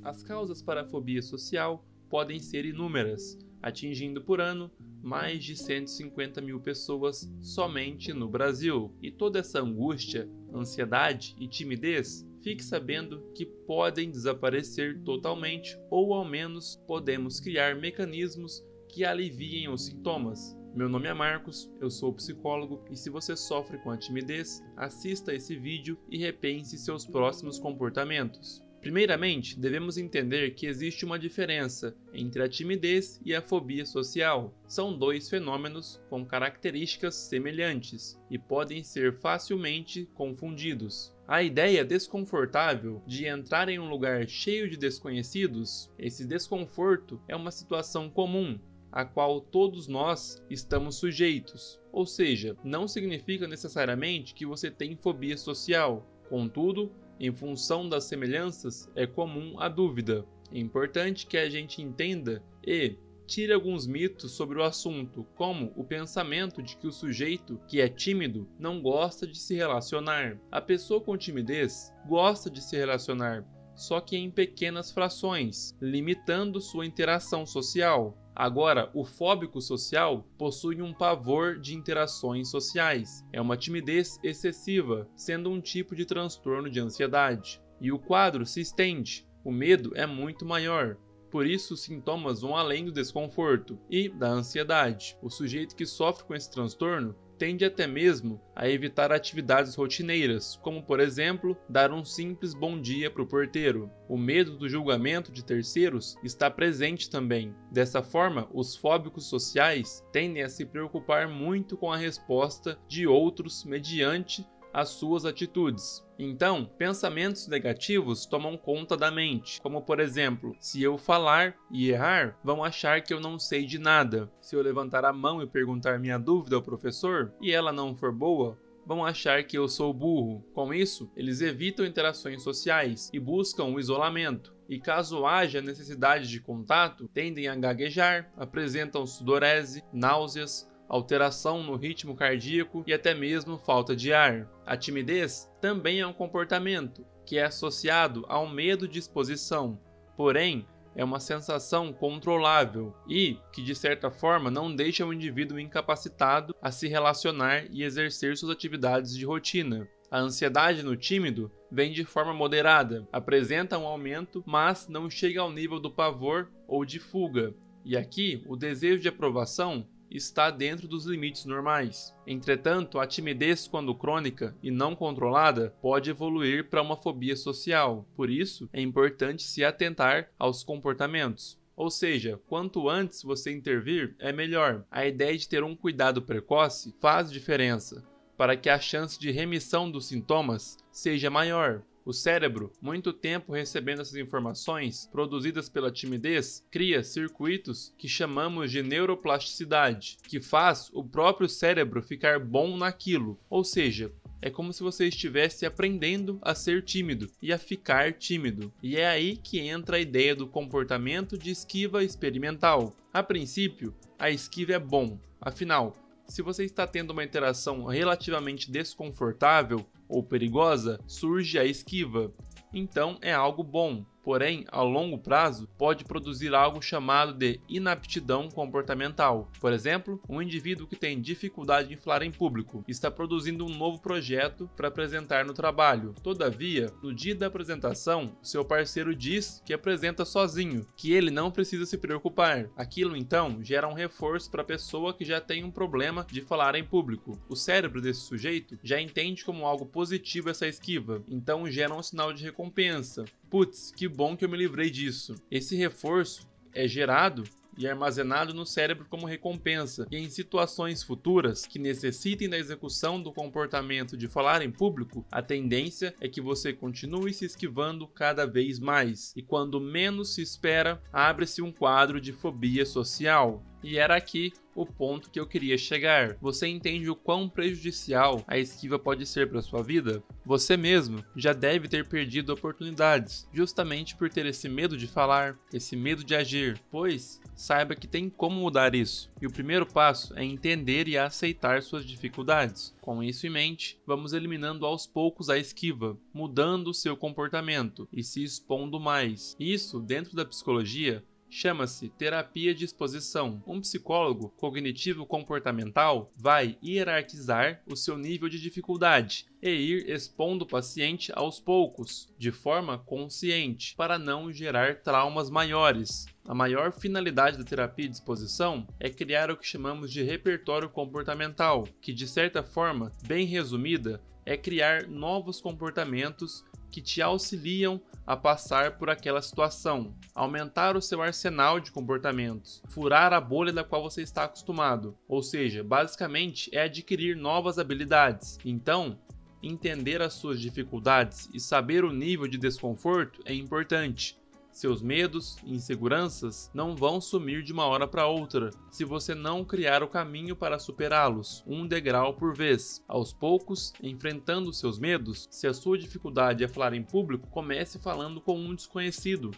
As causas para a fobia social podem ser inúmeras, atingindo por ano mais de 150 mil pessoas somente no Brasil. E toda essa angústia, ansiedade e timidez, fique sabendo que podem desaparecer totalmente ou ao menos podemos criar mecanismos que aliviem os sintomas. Meu nome é Marcos, eu sou psicólogo e se você sofre com a timidez, assista esse vídeo e repense seus próximos comportamentos. Primeiramente, devemos entender que existe uma diferença entre a timidez e a fobia social. São dois fenômenos com características semelhantes e podem ser facilmente confundidos. A ideia desconfortável de entrar em um lugar cheio de desconhecidos, esse desconforto é uma situação comum, a qual todos nós estamos sujeitos. Ou seja, não significa necessariamente que você tem fobia social. Contudo, em função das semelhanças, é comum a dúvida. É importante que a gente entenda e tire alguns mitos sobre o assunto, como o pensamento de que o sujeito que é tímido não gosta de se relacionar. A pessoa com timidez gosta de se relacionar, só que em pequenas frações, limitando sua interação social. Agora, o fóbico social possui um pavor de interações sociais. É uma timidez excessiva, sendo um tipo de transtorno de ansiedade. E o quadro se estende. O medo é muito maior. Por isso, os sintomas vão além do desconforto e da ansiedade. O sujeito que sofre com esse transtorno tende até mesmo a evitar atividades rotineiras, como por exemplo, dar um simples bom dia para o porteiro. O medo do julgamento de terceiros está presente também. Dessa forma, os fóbicos sociais tendem a se preocupar muito com a resposta de outros mediante as suas atitudes. Então, pensamentos negativos tomam conta da mente, como por exemplo, se eu falar e errar, vão achar que eu não sei de nada. Se eu levantar a mão e perguntar minha dúvida ao professor, e ela não for boa, vão achar que eu sou burro. Com isso, eles evitam interações sociais e buscam o isolamento. E caso haja necessidade de contato, tendem a gaguejar, apresentam sudorese, náuseas, alteração no ritmo cardíaco e até mesmo falta de ar. A timidez também é um comportamento que é associado ao medo de exposição, porém é uma sensação controlável e que de certa forma não deixa o indivíduo incapacitado a se relacionar e exercer suas atividades de rotina. A ansiedade no tímido vem de forma moderada, apresenta um aumento, mas não chega ao nível do pavor ou de fuga. E aqui o desejo de aprovação está dentro dos limites normais. Entretanto, a timidez, quando crônica e não controlada, pode evoluir para uma fobia social. Por isso, é importante se atentar aos comportamentos. Ou seja, quanto antes você intervir, é melhor. A ideia de ter um cuidado precoce faz diferença, para que a chance de remissão dos sintomas seja maior. O cérebro, muito tempo recebendo essas informações produzidas pela timidez, cria circuitos que chamamos de neuroplasticidade, que faz o próprio cérebro ficar bom naquilo. Ou seja, é como se você estivesse aprendendo a ser tímido e a ficar tímido. E é aí que entra a ideia do comportamento de esquiva experimental. A princípio, a esquiva é bom. Afinal, se você está tendo uma interação relativamente desconfortável ou perigosa, surge a esquiva. Então é algo bom, porém, a longo prazo, pode produzir algo chamado de inaptidão comportamental. Por exemplo, um indivíduo que tem dificuldade em falar em público está produzindo um novo projeto para apresentar no trabalho. Todavia, no dia da apresentação, seu parceiro diz que apresenta sozinho, que ele não precisa se preocupar. Aquilo então gera um reforço para a pessoa que já tem um problema de falar em público. O cérebro desse sujeito já entende como algo positivo essa esquiva, então gera um sinal de recompensa. Putz, que bom que eu me livrei disso. Esse reforço é gerado e armazenado no cérebro como recompensa, e em situações futuras que necessitem da execução do comportamento de falar em público, a tendência é que você continue se esquivando cada vez mais, e quando menos se espera, abre-se um quadro de fobia social. E era aqui o ponto que eu queria chegar. Você entende o quão prejudicial a esquiva pode ser para sua vida? Você mesmo já deve ter perdido oportunidades, justamente por ter esse medo de falar, esse medo de agir, pois saiba que tem como mudar isso. E o primeiro passo é entender e aceitar suas dificuldades. Com isso em mente, vamos eliminando aos poucos a esquiva, mudando o seu comportamento e se expondo mais. Isso, dentro da psicologia, chama-se terapia de exposição. Um psicólogo cognitivo-comportamental vai hierarquizar o seu nível de dificuldade e ir expondo o paciente aos poucos, de forma consciente, para não gerar traumas maiores. A maior finalidade da terapia de exposição é criar o que chamamos de repertório comportamental, que de certa forma, bem resumida, é criar novos comportamentos que te auxiliam a passar por aquela situação, aumentar o seu arsenal de comportamentos, furar a bolha da qual você está acostumado, ou seja, basicamente é adquirir novas habilidades. Então, entender as suas dificuldades e saber o nível de desconforto é importante. Seus medos e inseguranças não vão sumir de uma hora para outra se você não criar o caminho para superá-los, um degrau por vez. Aos poucos, enfrentando seus medos, se a sua dificuldade é falar em público, comece falando com um desconhecido,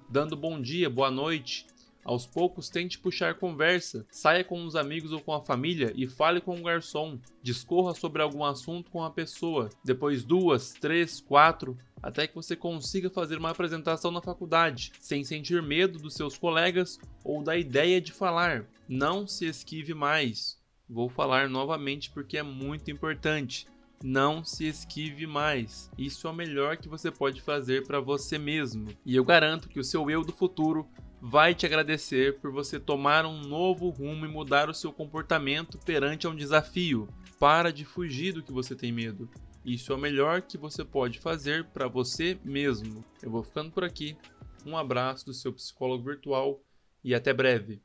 dando bom dia, boa noite. Aos poucos, tente puxar conversa, saia com os amigos ou com a família e fale com o garçom. Discorra sobre algum assunto com a pessoa, depois 2, 3, 4, até que você consiga fazer uma apresentação na faculdade, sem sentir medo dos seus colegas ou da ideia de falar. Não se esquive mais. Vou falar novamente porque é muito importante. Não se esquive mais. Isso é o melhor que você pode fazer para você mesmo. E eu garanto que o seu eu do futuro vai te agradecer por você tomar um novo rumo e mudar o seu comportamento perante um desafio. Para de fugir do que você tem medo. Isso é o melhor que você pode fazer para você mesmo. Eu vou ficando por aqui. Um abraço do seu psicólogo virtual e até breve.